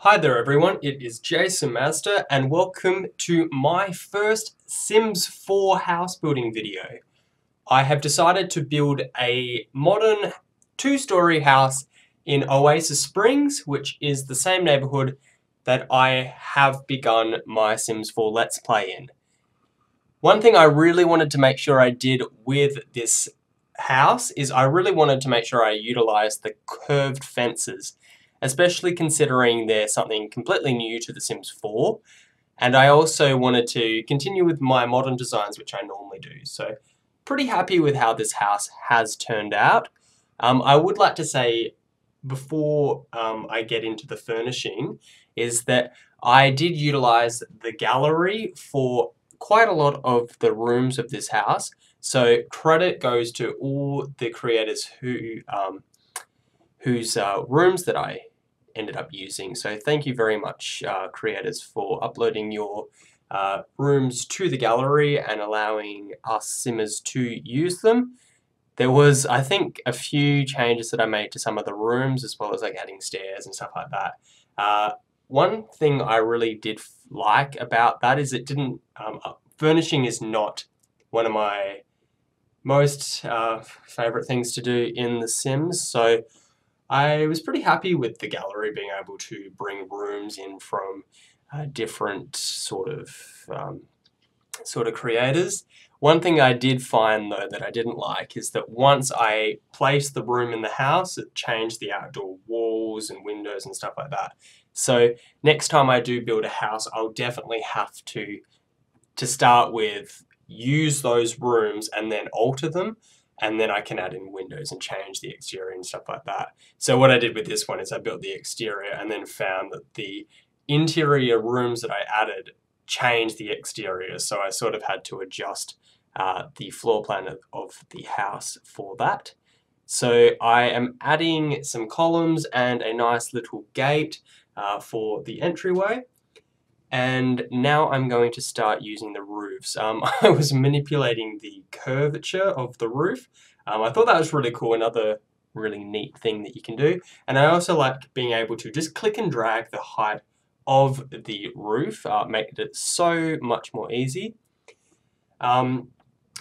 Hi there everyone, it is Jason Mazda and welcome to my first Sims 4 house building video. I have decided to build a modern two-story house in Oasis Springs, which is the same neighborhood that I have begun my Sims 4 Let's Play in. One thing I really wanted to make sure I did with this house is I really wanted to make sure I utilized the curved fences, especially considering they're something completely new to The Sims 4. And I also wanted to continue with my modern designs, which I normally do. So pretty happy with how this house has turned out. I would like to say before I get into the furnishing is that I did utilize the gallery for quite a lot of the rooms of this house. So credit goes to all the creators whose rooms that I ended up using. So thank you very much, creators, for uploading your rooms to the gallery and allowing us Simmers to use them. There was, I think, a few changes that I made to some of the rooms, as well as like adding stairs and stuff like that. One thing I really did like about that is it didn't, furnishing is not one of my most favorite things to do in The Sims. So I was pretty happy with the gallery being able to bring rooms in from different sort of creators. One thing I did find though that I didn't like is that once I placed the room in the house, it changed the outdoor walls and windows and stuff like that. So next time I do build a house, I'll definitely have to start with use those rooms and then alter them, and then I can add in windows and change the exterior and stuff like that. So what I did with this one is I built the exterior and then found that the interior rooms that I added changed the exterior, so I sort of had to adjust the floor plan of the house for that. So I am adding some columns and a nice little gate for the entryway. And now I'm going to start using the roofs. I was manipulating the curvature of the roof. I thought that was really cool, another really neat thing that you can do. And I also like being able to just click and drag the height of the roof, make it so much more easy.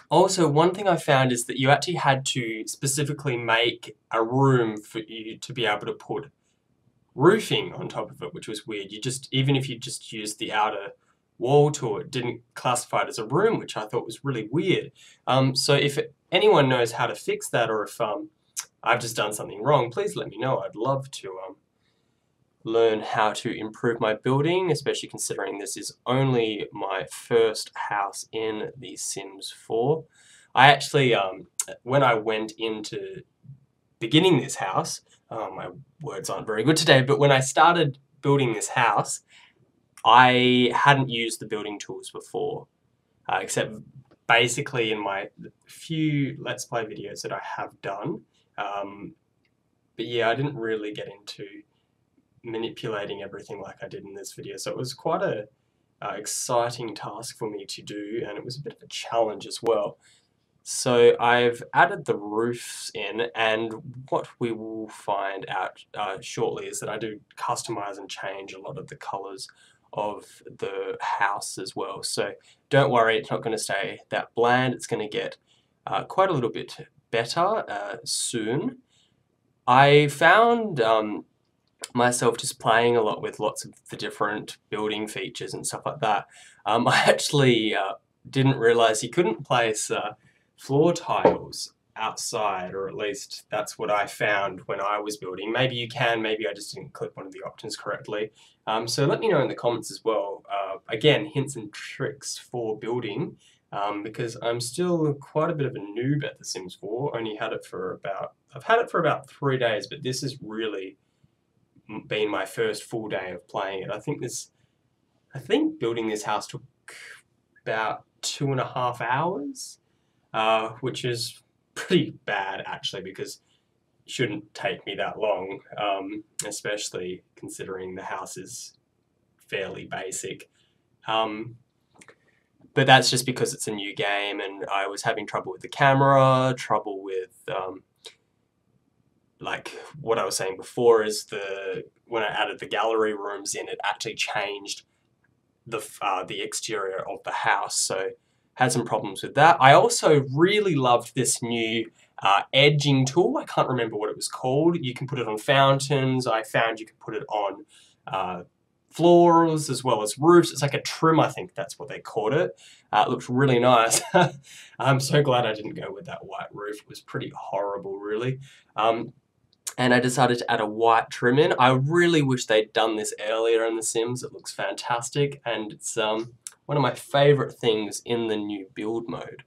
Also, one thing I found is that you actually had to specifically make a room for you to be able to put roofing on top of it, which was weird. Even if you just used the outer wall to it, didn't classify it as a room, which I thought was really weird. So if anyone knows how to fix that, or if I've just done something wrong, please let me know. I'd love to learn how to improve my building, especially considering this is only my first house in The Sims 4. I actually, when I went into beginning this house, my words aren't very good today, but when I started building this house, I hadn't used the building tools before, except basically in my few Let's Play videos that I have done. But yeah, I didn't really get into manipulating everything like I did in this video, so it was quite a exciting task for me to do, and it was a bit of a challenge as well. So I've added the roofs in, and what we will find out shortly is that I do customize and change a lot of the colors of the house as well. So don't worry, it's not going to stay that bland. It's going to get quite a little bit better soon. I found myself just playing a lot with lots of the different building features and stuff like that. I actually didn't realize you couldn't place floor tiles outside, or at least that's what I found when I was building. Maybe you can, maybe I just didn't click one of the options correctly. So let me know in the comments as well. Again, hints and tricks for building, because I'm still quite a bit of a noob at The Sims 4. I've had it for about 3 days, but this has really been my first full day of playing it. I think building this house took about 2.5 hours. Which is pretty bad actually, because it shouldn't take me that long, especially considering the house is fairly basic. But that's just because it's a new game and I was having trouble with the camera, trouble with like what I was saying before is when I added the gallery rooms in, it actually changed the exterior of the house. So had some problems with that. I also really loved this new edging tool. I can't remember what it was called. You can put it on fountains. I found you can put it on floors as well as roofs. It's like a trim, I think that's what they called it. It looks really nice. I'm so glad I didn't go with that white roof. It was pretty horrible, really. And I decided to add a white trim in. I really wish they'd done this earlier in The Sims. It looks fantastic, and it's one of my favourite things in the new build mode.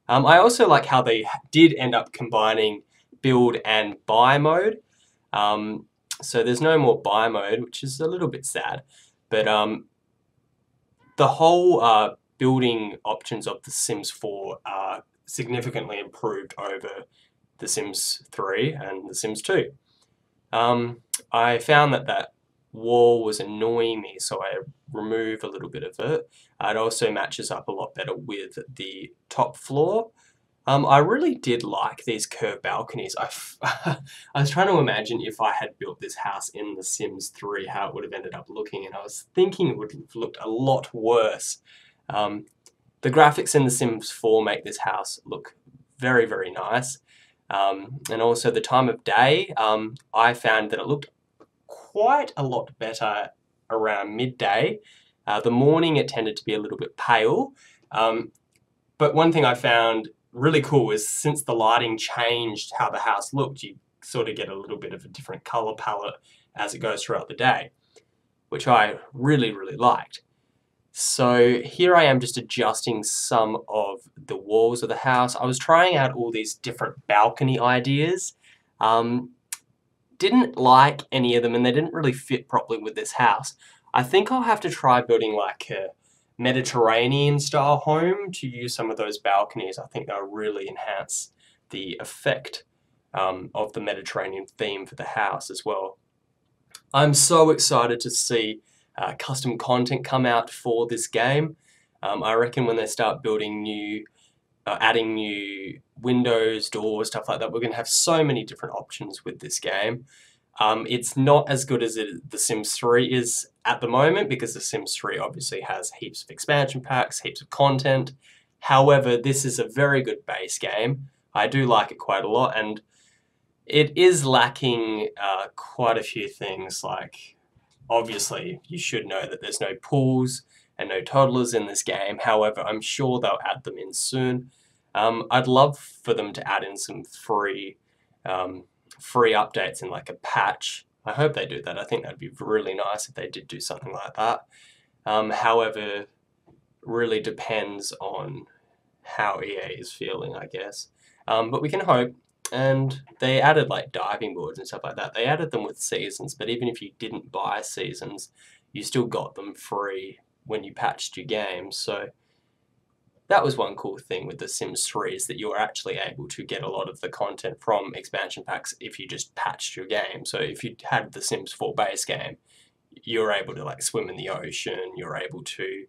I also like how they did end up combining build and buy mode. So there's no more buy mode, which is a little bit sad, but the whole building options of The Sims 4 are significantly improved over The Sims 3 and The Sims 2. I found that wall was annoying me, so I removed a little bit of it. It also matches up a lot better with the top floor. I really did like these curved balconies. I was trying to imagine if I had built this house in The Sims 3, how it would have ended up looking, and I was thinking it would have looked a lot worse. The graphics in The Sims 4 make this house look very, very nice. And also the time of day, I found that it looked quite a lot better around midday. The morning it tended to be a little bit pale. But one thing I found really cool is since the lighting changed how the house looked, you sort of get a little bit of a different color palette as it goes throughout the day, which I really, really liked. So here I am just adjusting some of the walls of the house. I was trying out all these different balcony ideas. Didn't like any of them, and they didn't really fit properly with this house. I think I'll have to try building like a Mediterranean style home to use some of those balconies. I think they'll really enhance the effect of the Mediterranean theme for the house as well. I'm so excited to see custom content come out for this game. I reckon when they start building new, adding new windows, doors, stuff like that, we're going to have so many different options with this game. It's not as good as The Sims 3 is at the moment, because The Sims 3 obviously has heaps of expansion packs, heaps of content. However, this is a very good base game. I do like it quite a lot, and it is lacking quite a few things. Like, obviously, you should know that there's no pools and no toddlers in this game. However, I'm sure they'll add them in soon. I'd love for them to add in some free updates in like a patch. I hope they do that. I think that'd be really nice if they did do something like that. However, really depends on how EA is feeling, I guess. But we can hope. And they added like diving boards and stuff like that. They added them with seasons, but even if you didn't buy seasons, you still got them free when you patched your game. So that was one cool thing with The Sims 3, is that you were actually able to get a lot of the content from expansion packs if you just patched your game. So if you had The Sims 4 base game, you were able to like swim in the ocean, you're able to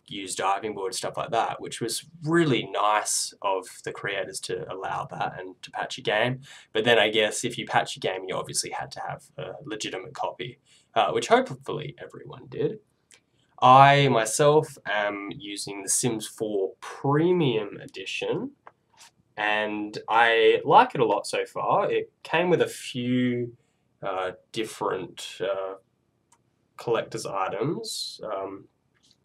use diving boards, stuff like that, which was really nice of the creators to allow that and to patch your game. But then I guess if you patch your game, you obviously had to have a legitimate copy, which hopefully everyone did. I myself am using The Sims 4 Premium Edition, and I like it a lot so far. It came with a few different collector's items,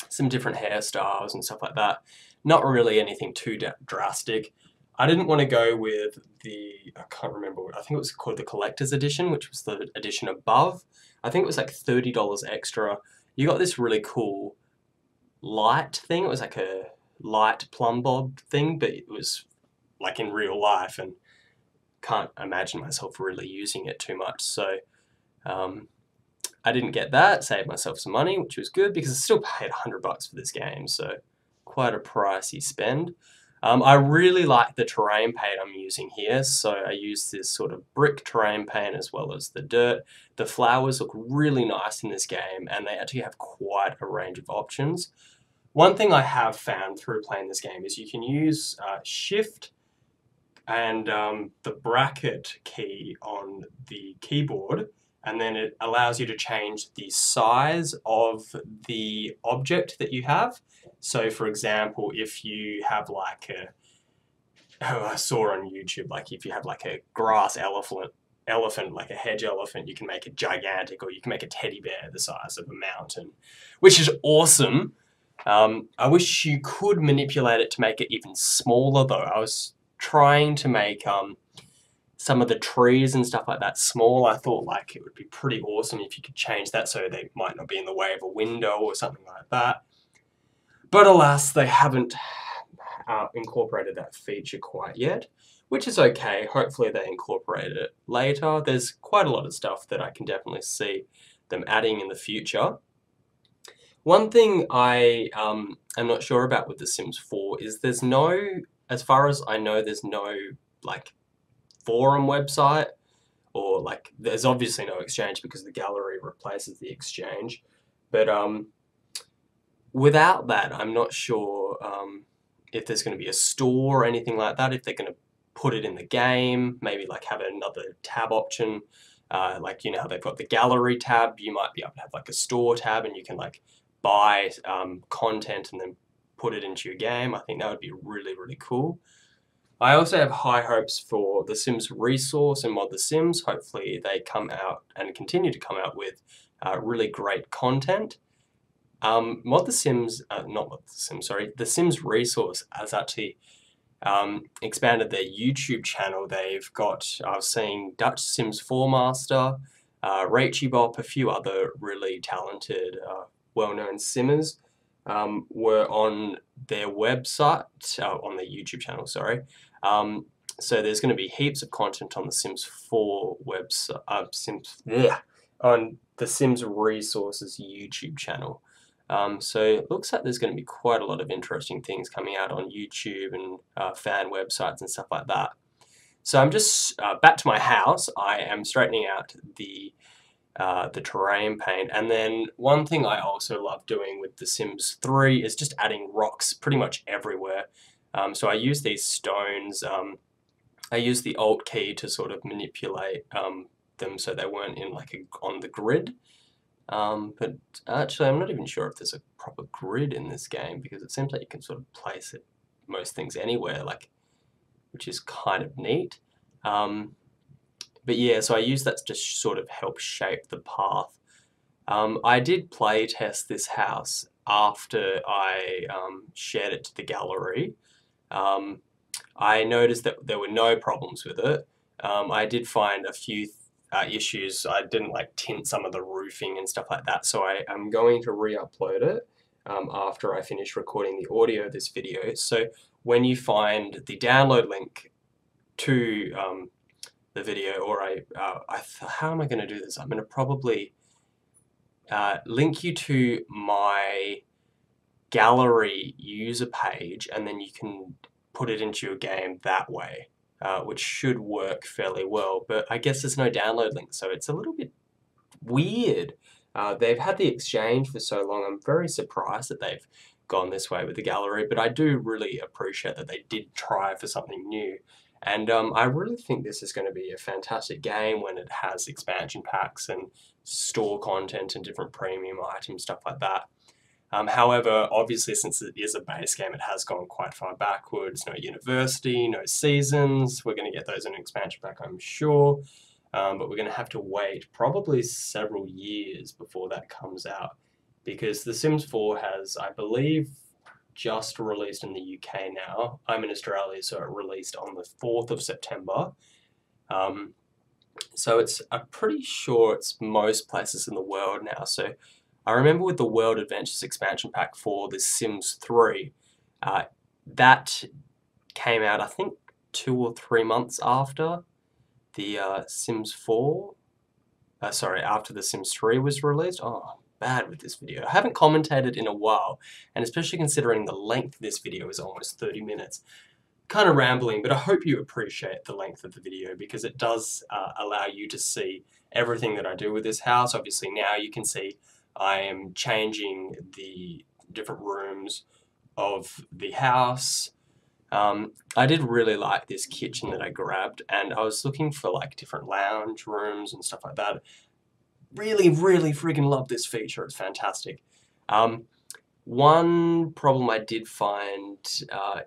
some different hairstyles and stuff like that. Not really anything too drastic. I didn't want to go with I can't remember, I think it was called the Collector's Edition, which was the edition above. I think it was like $30 extra. You got this really cool light thing. It was like a light plumb bob thing, but it was like in real life, and can't imagine myself really using it too much. So I didn't get that, saved myself some money, which was good because I still paid $100 for this game, so quite a pricey spend. I really like the terrain paint I'm using here, so I use this sort of brick terrain paint as well as the dirt. The flowers look really nice in this game, and they actually have quite a range of options. One thing I have found through playing this game is you can use Shift and the bracket key on the keyboard and then it allows you to change the size of the object that you have. So for example, if you have like I saw on YouTube, like if you have like a grass elephant, like a hedge elephant, you can make it gigantic, or you can make a teddy bear the size of a mountain, which is awesome. I wish you could manipulate it to make it even smaller though. I was trying to make some of the trees and stuff like that small. I thought like it would be pretty awesome if you could change that so they might not be in the way of a window or something like that. But alas, they haven't incorporated that feature quite yet, which is okay. Hopefully they incorporate it later. There's quite a lot of stuff that I can definitely see them adding in the future. One thing I am not sure about with The Sims 4 is there's no, as far as I know, there's no like forum website, or like there's obviously no exchange because the gallery replaces the exchange. But without that, I'm not sure if there's going to be a store or anything like that, if they're going to put it in the game, maybe like have another tab option. Like, you know how they've got the gallery tab, you might be able to have like a store tab and you can like buy content and then put it into your game. I think that would be really, really cool. I also have high hopes for The Sims Resource and Mod The Sims. Hopefully they come out and continue to come out with really great content. Mod The Sims, not Mod The Sims, sorry, The Sims Resource has actually expanded their YouTube channel. They've got, I was seeing Dutch Sims 4 Master, Rachy Bop, a few other really talented, well-known simmers were on their website, on their YouTube channel, sorry. So there's going to be heaps of content on the Sims 4 website, on the Sims Resources YouTube channel. So it looks like there's going to be quite a lot of interesting things coming out on YouTube and fan websites and stuff like that. So I'm just back to my house. I am straightening out the terrain paint, and then one thing I also love doing with The Sims 3 is just adding rocks pretty much everywhere. So I use these stones. I use the Alt key to sort of manipulate them so they weren't in like on the grid. But actually, I'm not even sure if there's a proper grid in this game, because it seems like you can sort of place it, most things anywhere, like, which is kind of neat. But yeah, so I use that to sort of help shape the path. I did play test this house after I shared it to the gallery. I noticed that there were no problems with it. I did find a few issues. I didn't like tint some of the roofing and stuff like that, so I am going to re-upload it after I finish recording the audio of this video. So when you find the download link to the video, or how am I going to do this? I'm going to probably link you to my gallery user page, and then you can put it into your game that way, which should work fairly well. But I guess there's no download link, so it's a little bit weird. They've had the exchange for so long. I'm very surprised that they've gone this way with the gallery, but I do really appreciate that they did try for something new. And I really think this is going to be a fantastic game when it has expansion packs and store content and different premium items, stuff like that. However, obviously, since it is a base game, it has gone quite far backwards. No university, no seasons. We're going to get those in an expansion pack, I'm sure. But we're going to have to wait probably several years before that comes out, because The Sims 4 has, I believe, just released in the UK now. I'm in Australia, so it released on the 4th of September. So I'm pretty sure it's most places in the world now. So I remember with the World Adventures expansion pack for The Sims 3, that came out, I think, 2 or 3 months after the Sims 4. Sorry, after The Sims 3 was released. Oh, bad with this video. I haven't commentated in a while, and especially considering the length of this video is almost 30 minutes. Kind of rambling, but I hope you appreciate the length of the video, because it does allow you to see everything that I do with this house. Obviously now you can see I am changing the different rooms of the house. I did really like this kitchen that I grabbed, and I was looking for like different lounge rooms and stuff like that. really, really freaking love this feature. It's fantastic. One problem I did find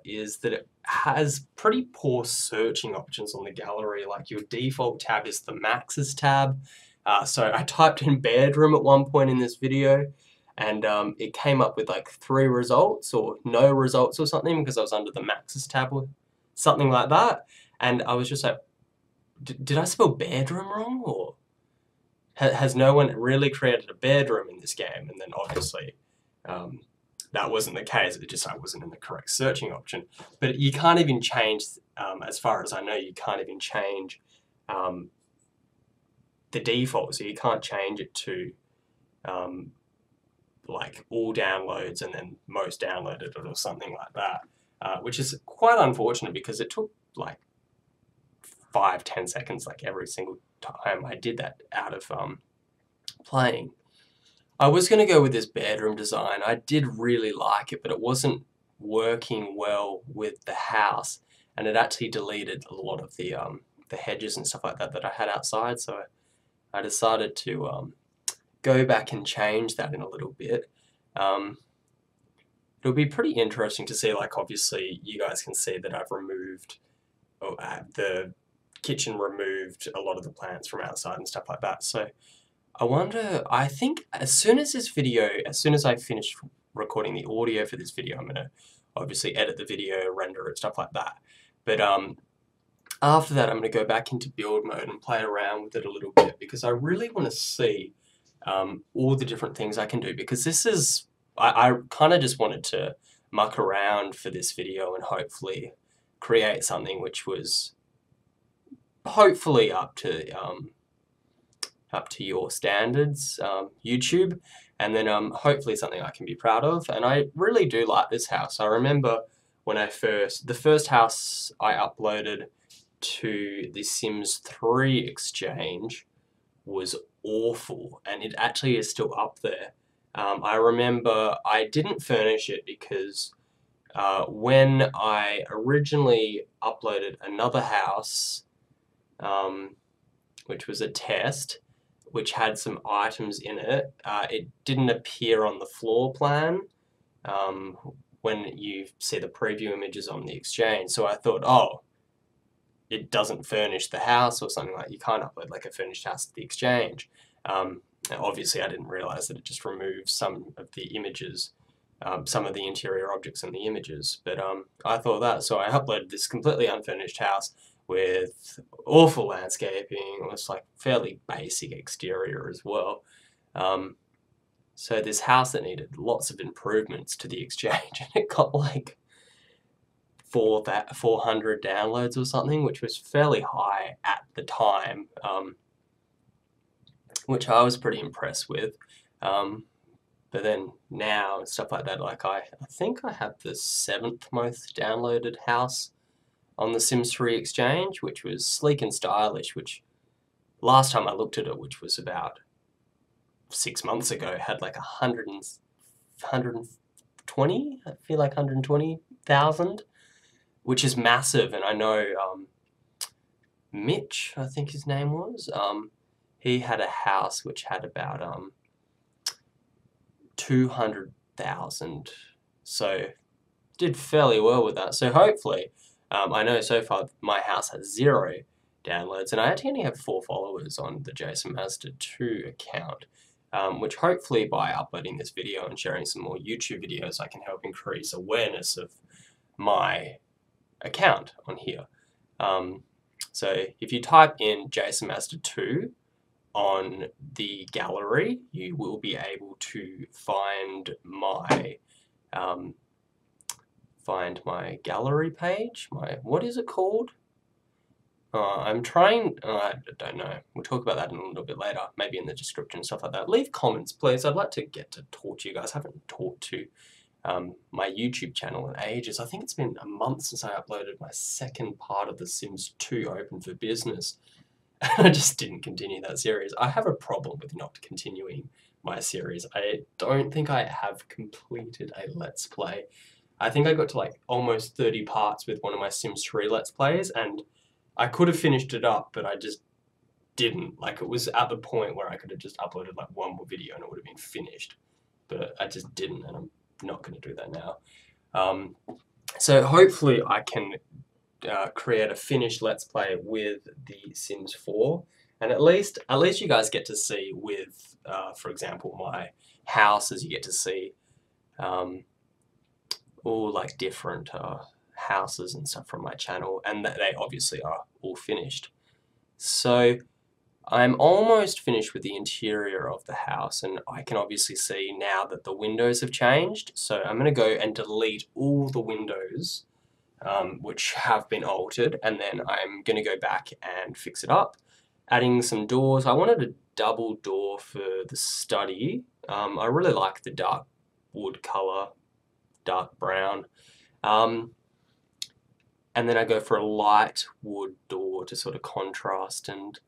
is that it has pretty poor searching options on the gallery. Like your default tab is the Max's tab. So I typed in bedroom at one point in this video, and it came up with like 3 results or no results or something because I was under the Max's tab or something like that. And I was just like, did I spell bedroom wrong, or has no one really created a bedroom in this game? And then obviously that wasn't the case. It just I wasn't in the correct searching option. But you can't even change, as far as I know, you can't even change the default. So you can't change it to like all downloads and then most downloaded or something like that, which is quite unfortunate because it took like 5-10 seconds like every single time I did that out of playing. I was going to go with this bedroom design. I did really like it, but it wasn't working well with the house, and it actually deleted a lot of the hedges and stuff like that that I had outside, so I decided to go back and change that in a little bit. It'll be pretty interesting to see, like obviously you guys can see that I've removed, the kitchen removed a lot of the plants from outside and stuff like that, so I wonder, I think as soon as I finish recording the audio for this video, I'm going to obviously edit the video, render it, stuff like that. But after that, I'm going to go back into build mode and play around with it a little bit because I really want to see all the different things I can do, because this is, I kind of just wanted to muck around for this video and hopefully create something which was hopefully up to your standards, YouTube, and then hopefully something I can be proud of. And I really do like this house. I remember when the first house I uploaded to the Sims 3 exchange was awful, and it actually is still up there. I remember I didn't furnish it because when I originally uploaded another house, which was a test, which had some items in it, it didn't appear on the floor plan when you see the preview images on the exchange. So I thought, oh, it doesn't furnish the house or something, like you can't upload like a furnished house to the exchange. Obviously I didn't realize that it just removes some of the images, some of the interior objects in the images, but I thought that, so I uploaded this completely unfurnished house with awful landscaping. It was like fairly basic exterior as well. So this house that needed lots of improvements to the exchange, and it got like 400 downloads or something, which was fairly high at the time, which I was pretty impressed with. But then now and stuff like that, like I think I have the 7th most downloaded house on the Sims 3 exchange, which was sleek and stylish, which last time I looked at it, which was about 6 months ago, had like 120, I feel like 120,000, which is massive. And I know Mitch, I think his name was, he had a house which had about 200,000, so did fairly well with that. So hopefully, I know so far my house has 0 downloads, and I actually only have 4 followers on the Jason Mazda 2 account, which hopefully by uploading this video and sharing some more YouTube videos, I can help increase awareness of my account on here. So if you type in Jason Mazda 2 on the gallery, you will be able to find my gallery page. What is it called? I'm trying, I don't know. We'll talk about that in a little bit later, maybe in the description and stuff like that. Leave comments, please. I'd like to get to talk to you guys. I haven't talked to my YouTube channel in ages. I think it's been a month since I uploaded my 2nd part of The Sims 2 Open for Business. I just didn't continue that series. I have a problem with not continuing my series. I don't think I have completed a Let's Play. I think I got to like almost 30 parts with one of my Sims 3 Let's Plays, and I could have finished it up, but I just didn't. Like, it was at the point where I could have just uploaded like one more video and it would have been finished, but I just didn't, and I'm not going to do that now. So hopefully I can create a finished Let's Play with The Sims 4, and at least you guys get to see with, for example, my houses. You get to see all like different houses and stuff from my channel, and that they obviously are all finished. So I'm almost finished with the interior of the house, and I can obviously see now that the windows have changed. So I'm going to go and delete all the windows which have been altered, and then I'm going to go back and fix it up, adding some doors. I wanted a double door for the study. I really like the dark wood color, dark brown. And then I go for a light wood door to sort of contrast and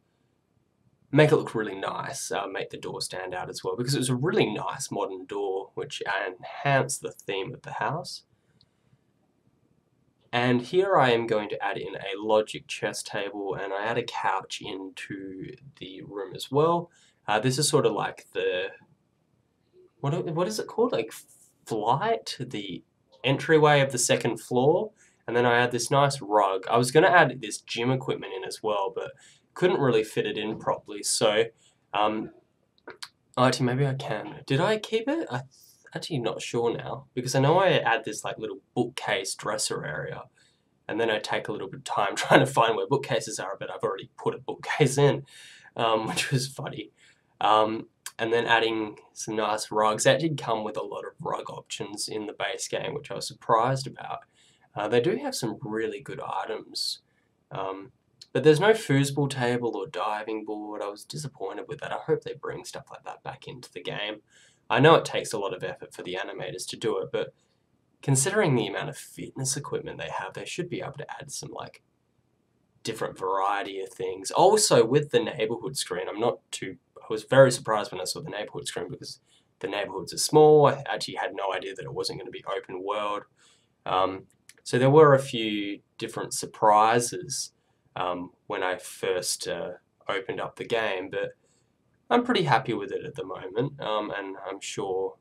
make it look really nice, make the door stand out as well, because it was a really nice modern door which enhanced the theme of the house. And here I am going to add in a logic chess table, and I add a couch into the room as well. This is sort of like the, what is it called? Like flight, the entryway of the second floor. And then I add this nice rug. I was going to add this gym equipment in as well, but couldn't really fit it in properly. So, actually, maybe I can. Did I keep it? I'm actually not sure now, because I know I add this like little bookcase dresser area, and then I take a little bit of time trying to find where bookcases are, but I've already put a bookcase in, which was funny. And then adding some nice rugs. That did come with a lot of rug options in the base game, which I was surprised about. They do have some really good items, but there's no foosball table or diving board. I was disappointed with that. I hope they bring stuff like that back into the game. I know it takes a lot of effort for the animators to do it, but considering the amount of fitness equipment they have, they should be able to add some like different variety of things. Also, with the neighborhood screen, I was very surprised when I saw the neighborhood screen, because the neighborhoods are small. I actually had no idea that it wasn't going to be open world. So there were a few different surprises when I first opened up the game, but I'm pretty happy with it at the moment, and I'm sure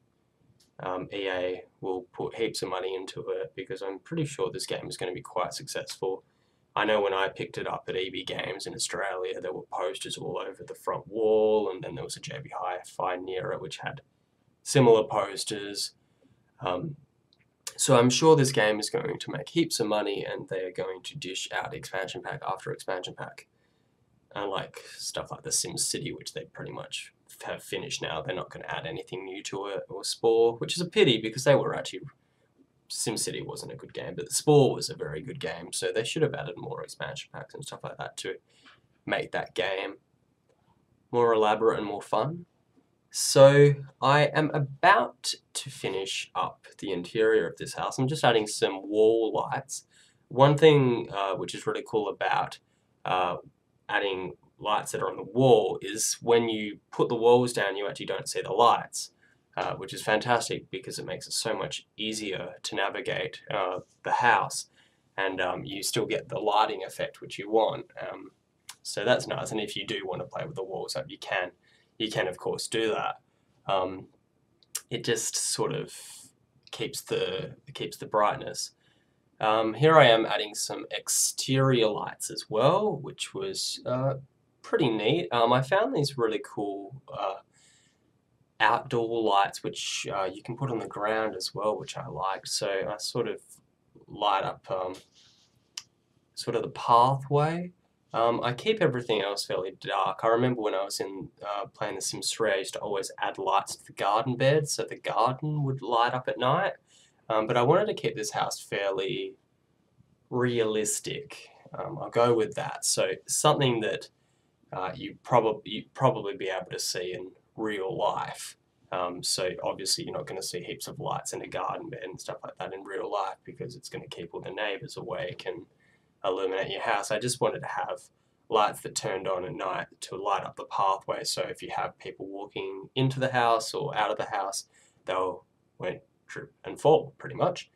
EA will put heaps of money into it, because I'm pretty sure this game is going to be quite successful. I know when I picked it up at EB Games in Australia, there were posters all over the front wall, and then there was a JB Hi-Fi near it which had similar posters. So I'm sure this game is going to make heaps of money, and they are going to dish out expansion pack after expansion pack. Unlike stuff like the SimCity, which they pretty much have finished now. They're not going to add anything new to it, or Spore, which is a pity, because they were actually... SimCity wasn't a good game, but the Spore was a very good game, so they should have added more expansion packs and stuff like that to make that game more elaborate and more fun. So I am about to finish up the interior of this house. I'm just adding some wall lights. One thing which is really cool about adding lights that are on the wall is when you put the walls down, you actually don't see the lights, which is fantastic, because it makes it so much easier to navigate the house, and you still get the lighting effect which you want. So that's nice, and if you do want to play with the walls up, you can of course do that. It just sort of keeps the brightness. Here I am adding some exterior lights as well, which was pretty neat. I found these really cool outdoor lights which you can put on the ground as well, which I liked. So I sort of light up sort of the pathway. I keep everything else fairly dark. I remember when I was playing The Sims 3, I used to always add lights to the garden bed, so the garden would light up at night. But I wanted to keep this house fairly realistic. I'll go with that. So something that you'd probably be able to see in real life. So obviously you're not going to see heaps of lights in a garden bed and stuff like that in real life, because it's going to keep all the neighbours awake and illuminate your house. I just wanted to have lights that turned on at night to light up the pathway, so if you have people walking into the house or out of the house, they won't trip and fall, pretty much.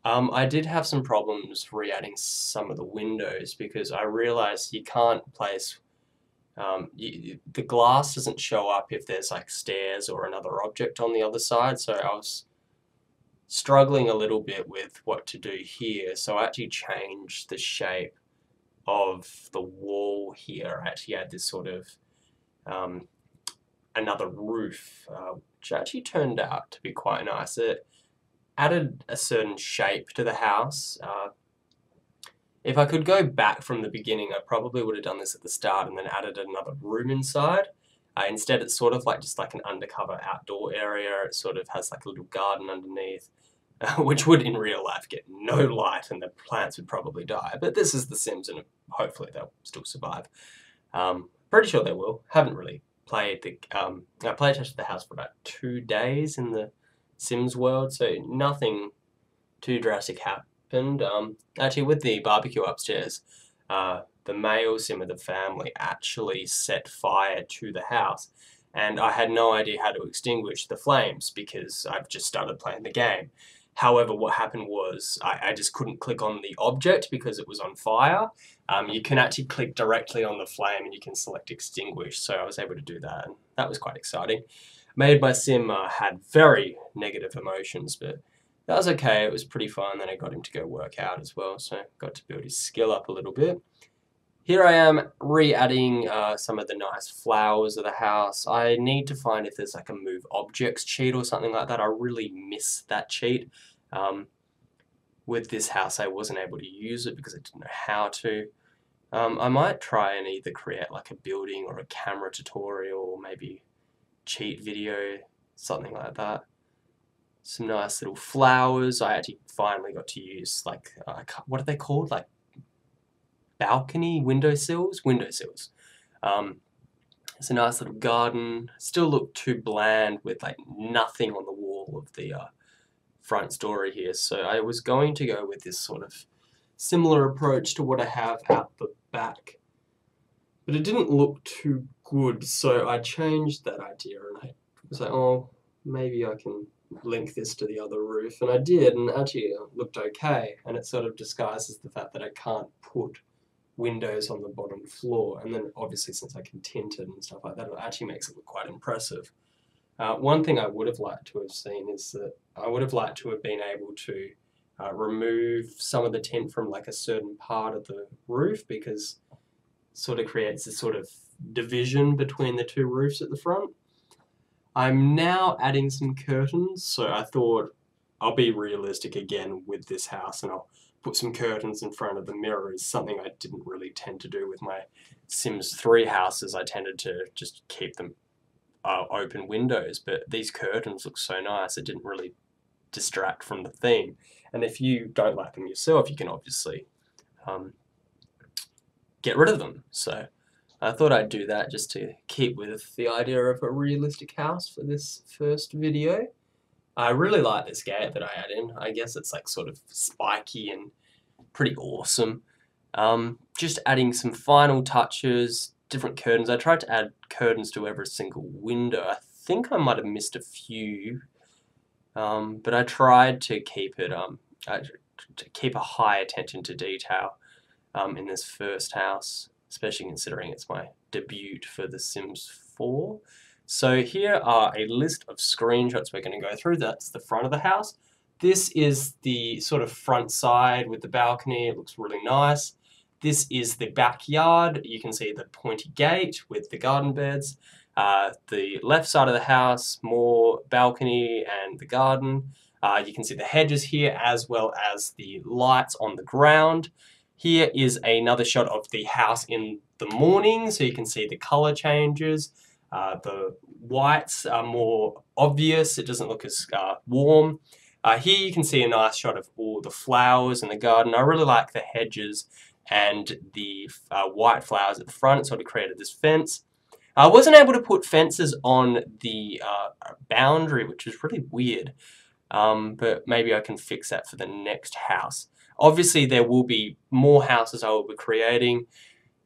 I did have some problems re-adding some of the windows, because I realised you can't place the glass doesn't show up if there's like stairs or another object on the other side, so I was struggling a little bit with what to do here, so I actually changed the shape of the wall here. I actually had this sort of another roof, which actually turned out to be quite nice. It added a certain shape to the house. If I could go back from the beginning, I probably would have done this at the start and then added another room inside. Instead, it's sort of like just like an undercover outdoor area. It sort of has like a little garden underneath, which would in real life get no light and the plants would probably die. But this is The Sims and hopefully they'll still survive. Pretty sure they will. Haven't really played I played tested the house for about 2 days in the Sims world, so nothing too drastic happened. Actually, with the barbecue upstairs, the male Sim of the family actually set fire to the house, and I had no idea how to extinguish the flames because I've just started playing the game. However, what happened was I just couldn't click on the object because it was on fire. You can actually click directly on the flame and you can select extinguish, so I was able to do that, and that was quite exciting. Made my Sim had very negative emotions, but that was okay. It was pretty fun. Then I got him to go work out as well, so got to build his skill up a little bit. Here I am re-adding some of the nice flowers of the house. I need to find if there's like a move objects cheat or something like that. I really miss that cheat. With this house I wasn't able to use it because I didn't know how to. I might try and either create like a building or a camera tutorial or maybe cheat video, something like that. Some nice little flowers. I actually finally got to use like, what are they called? Like balcony windowsills? Windowsills. It's a nice little garden. Still look too bland with like nothing on the wall of the front story here. So I was going to go with this sort of similar approach to what I have out the back. But it didn't look too good, so I changed that idea and I was like, oh, maybe I can link this to the other roof. And I did, and actually it looked okay. And it sort of disguises the fact that I can't put windows on the bottom floor, and then obviously since I can tint it and stuff like that, it actually makes it look quite impressive. One thing I would have liked to have seen is that I would have liked to have been able to remove some of the tint from like a certain part of the roof, because it sort of creates this sort of division between the two roofs at the front. I'm now adding some curtains, so I thought I'll be realistic again with this house and I'll put some curtains in front of the mirrors, something I didn't really tend to do with my Sims 3 houses. I tended to just keep them open windows, but these curtains look so nice, it didn't really distract from the theme. And if you don't like them yourself, you can obviously get rid of them. So I thought I'd do that just to keep with the idea of a realistic house for this first video. I really like this gate that I add in. I guess it's like sort of spiky and pretty awesome. Just adding some final touches, different curtains. I tried to add curtains to every single window. I think I might have missed a few, but I tried to keep it to keep a high attention to detail in this first house, especially considering it's my debut for The Sims 4. So here are a list of screenshots we're going to go through. That's the front of the house. This is the sort of front side with the balcony. It looks really nice. This is the backyard. You can see the pointy gate with the garden beds. The left side of the house, more balcony and the garden. You can see the hedges here as well as the lights on the ground. Here is another shot of the house in the morning, so you can see the color changes. The whites are more obvious. It doesn't look as warm. Here you can see a nice shot of all the flowers in the garden. I really like the hedges and the white flowers at the front. It sort of created this fence. I wasn't able to put fences on the boundary, which is really weird, but maybe I can fix that for the next house. Obviously, there will be more houses I will be creating,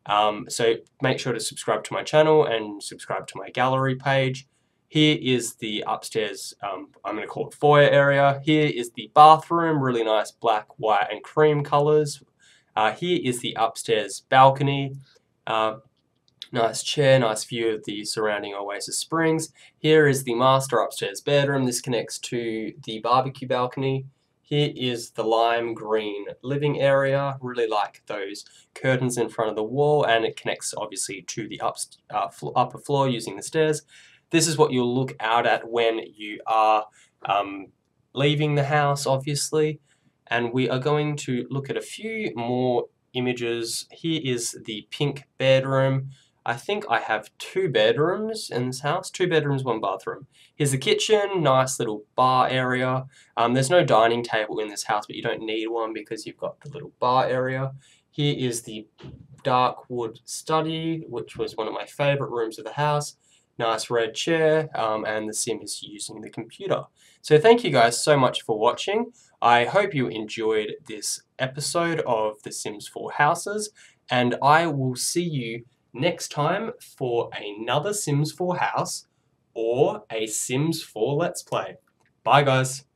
so make sure to subscribe to my channel and subscribe to my gallery page. Here is the upstairs, I'm going to call it foyer area. Here is the bathroom, really nice black, white and cream colors. Here is the upstairs balcony. Nice chair, nice view of the surrounding Oasis Springs. Here is the master upstairs bedroom. This connects to the barbecue balcony. Here is the lime green living area. Really like those curtains in front of the wall, and it connects obviously to the upper floor using the stairs. This is what you'll look out at when you are leaving the house, obviously. And we are going to look at a few more images. Here is the pink bedroom. I think I have 2 bedrooms in this house, 2 bedrooms, 1 bathroom. Here's the kitchen, nice little bar area. There's no dining table in this house, but you don't need one because you've got the little bar area. Here is the dark wood study, which was one of my favorite rooms of the house. Nice red chair, and the sim is using the computer. So thank you guys so much for watching. I hope you enjoyed this episode of The Sims 4 Houses, and I will see you next time for another Sims 4 house or a Sims 4 Let's Play. Bye guys!